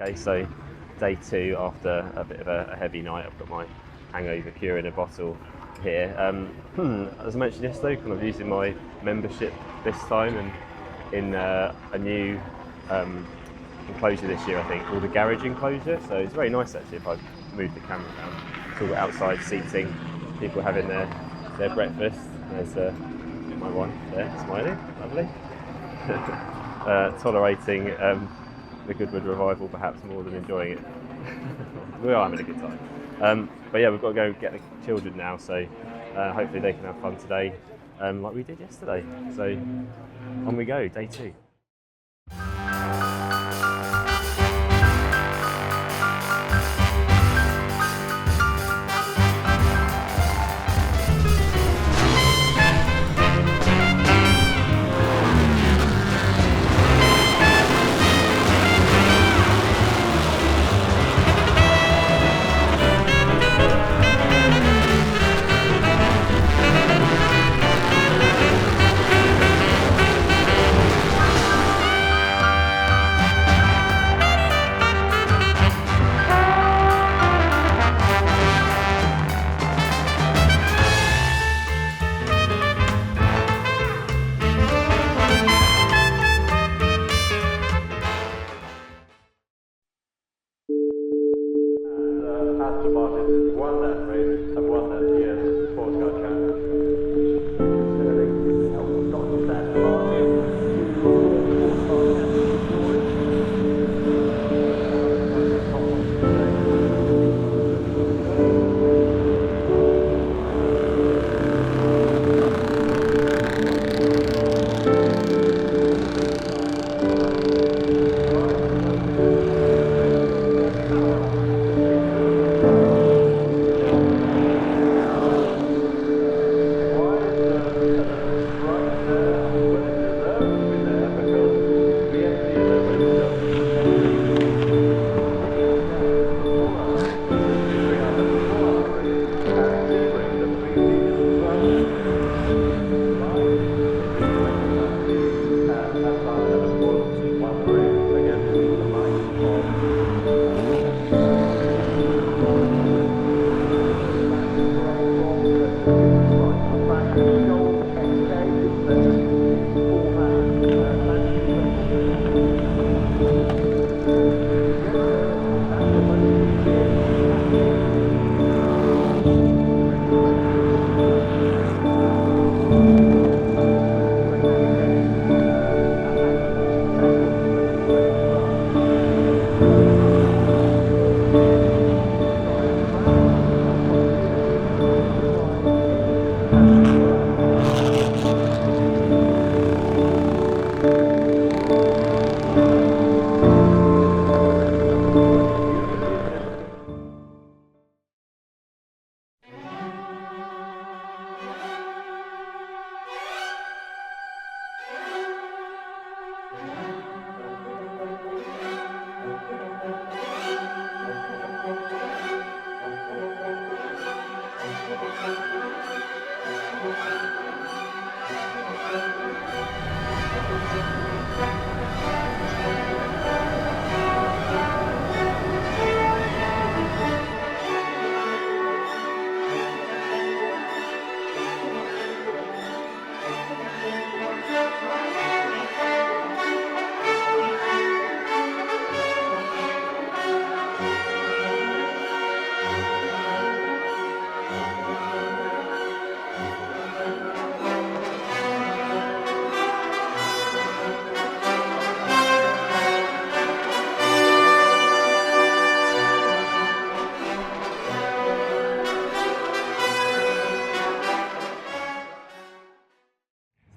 Okay, so day 2 after a bit of a heavy night. I've got my hangover cure in a bottle here. As I mentioned yesterday, kind of using my membership this time, and in a new enclosure this year, I think, called a garage enclosure. So it's very nice actually if I move the camera around. It's all got outside seating, people having their breakfast. There's my wife there, smiling, lovely. Tolerating the Goodwood Revival perhaps more than enjoying it. We are having a good time. But yeah, we've got to go get the children now, so hopefully they can have fun today like we did yesterday. So on we go, day 2.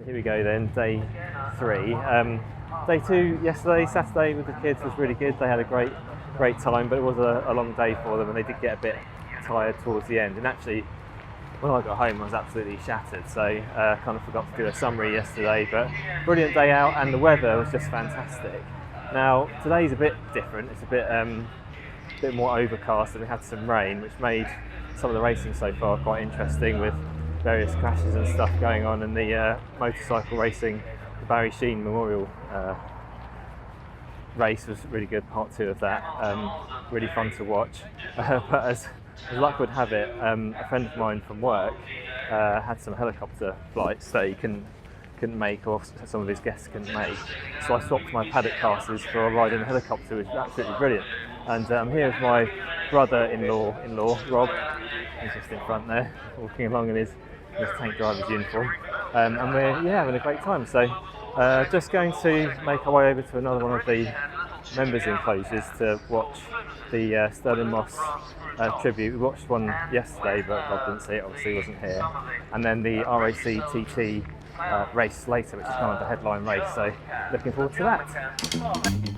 Here we go then, day 3. Day 2 yesterday, Saturday with the kids was really good. They had a great time, but it was a long day for them and they did get a bit tired towards the end. And actually, when I got home I was absolutely shattered, so kind of forgot to do a summary yesterday, but brilliant day out and the weather was just fantastic. Now today's a bit different, it's a bit more overcast and we had some rain, which made some of the racing so far quite interesting, with various crashes and stuff going on, and the motorcycle racing, the Barry Sheen Memorial race was really good, part 2 of that, really fun to watch. But as luck would have it, a friend of mine from work had some helicopter flights that he couldn't make, or some of his guests couldn't make. So I swapped my paddock passes for a ride in a helicopter, which was absolutely brilliant. And here is my brother-in-law, Rob. He's just in front there, walking along in his tank driver's uniform. And we're having a great time. So just going to make our way over to another one of the members' enclosures to watch the Sterling Moss tribute. We watched one yesterday, but Rob didn't see it, obviously he wasn't here. And then the RAC TT race later, which is kind of the headline race. So looking forward to that.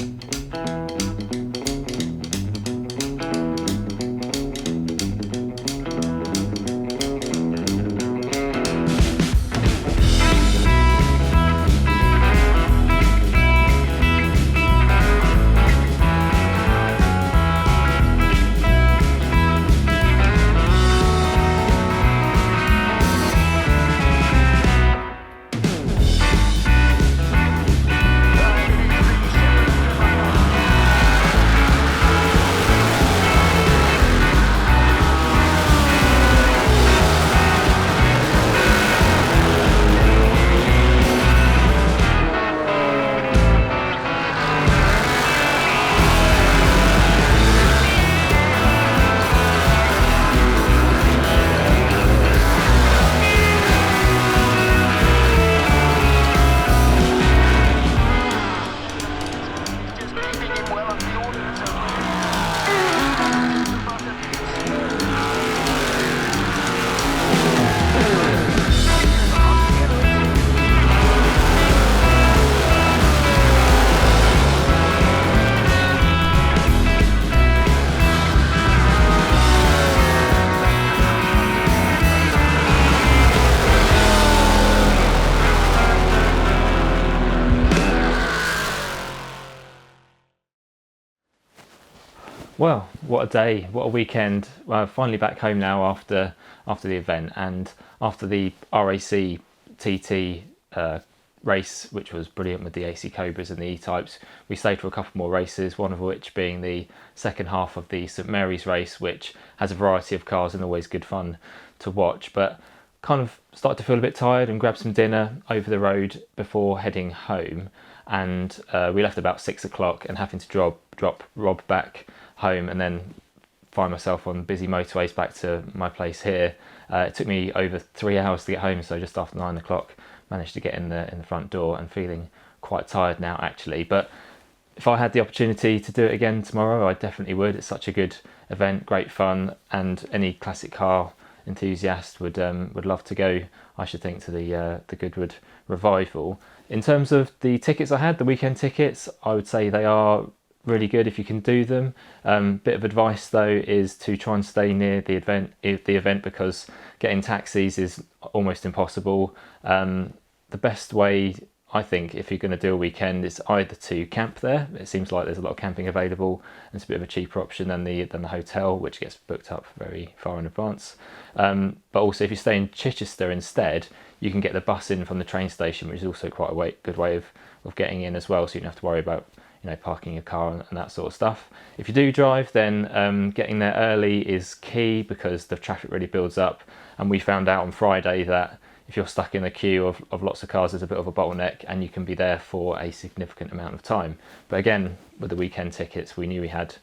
Well, what a day, what a weekend. Well, finally back home now after the event, and after the RAC TT race, which was brilliant with the AC Cobras and the E-Types, we stayed for a couple more races, one of which being the second half of the St Mary's race, which has a variety of cars and always good fun to watch. But kind of started to feel a bit tired and grabbed some dinner over the road before heading home, and we left about 6 o'clock, and having to drop Rob back home and then find myself on busy motorways back to my place here. It took me over 3 hours to get home, so just after 9 o'clock managed to get in the front door, and feeling quite tired now actually. But if I had the opportunity to do it again tomorrow, I definitely would. It's such a good event, great fun, and any classic car enthusiast would love to go, I should think, to the Goodwood Revival. In terms of the tickets I had, the weekend tickets, I would say they are really good if you can do them. Bit of advice though is to try and stay near the event because getting taxis is almost impossible. The best way, I think, if you're going to do a weekend, is either to camp there. It seems like there's a lot of camping available, and it's a bit of a cheaper option than the hotel, which gets booked up very far in advance. But also, if you stay in Chichester instead, you can get the bus in from the train station, which is also quite a good way of getting in as well, so you don't have to worry about parking your car and that sort of stuff. If you do drive, then getting there early is key because the traffic really builds up, and we found out on Friday that if you're stuck in a queue of lots of cars, there's a bit of a bottleneck, and you can be there for a significant amount of time. But again, with the weekend tickets, we knew we had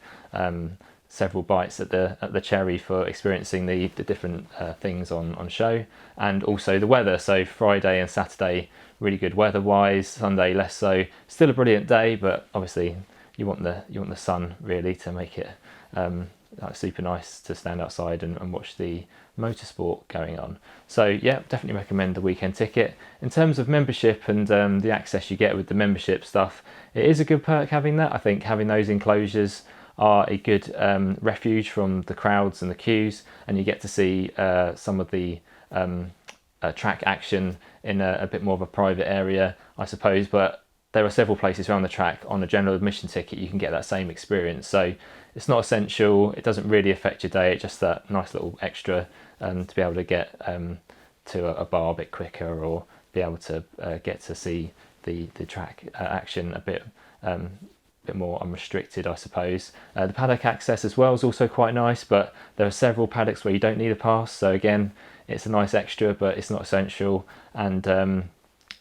several bites at the cherry for experiencing the different things on show, and also the weather. So Friday and Saturday, really good weather-wise. Sunday less so. Still a brilliant day, but obviously you want the sun really to make it super nice to stand outside and watch the motorsport going on. So yeah, definitely recommend the weekend ticket. In terms of membership and the access you get with the membership stuff, it is a good perk having that. I think having those enclosures are a good refuge from the crowds and the queues, and you get to see some of the track action in a bit more of a private area, I suppose. But there are several places around the track on a general admission ticket you can get that same experience. So it's not essential, it doesn't really affect your day, it's just that nice little extra to be able to get to a bar a bit quicker, or be able to get to see the track action a bit bit more unrestricted, I suppose. The paddock access as well is also quite nice, but there are several paddocks where you don't need a pass, so again, it's a nice extra, but it's not essential. And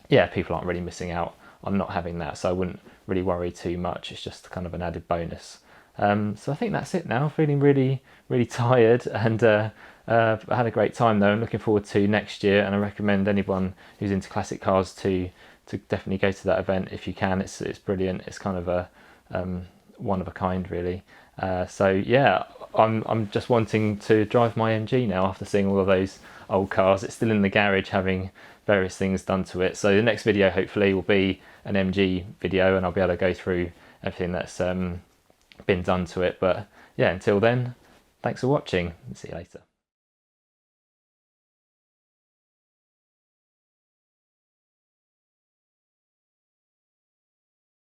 yeah, people aren't really missing out on not having that, so I wouldn't really worry too much. It's just kind of an added bonus. So I think that's it now. Feeling really tired, and I had a great time though. I'm looking forward to next year, and I recommend anyone who's into classic cars to definitely go to that event if you can. It's brilliant. It's kind of a one of a kind, really. So yeah, I'm just wanting to drive my MG now after seeing all of those old cars. It's still in the garage having various things done to it. So the next video hopefully will be an MG video, and I'll be able to go through everything that's been done to it. But yeah, until then, thanks for watching, and see you later.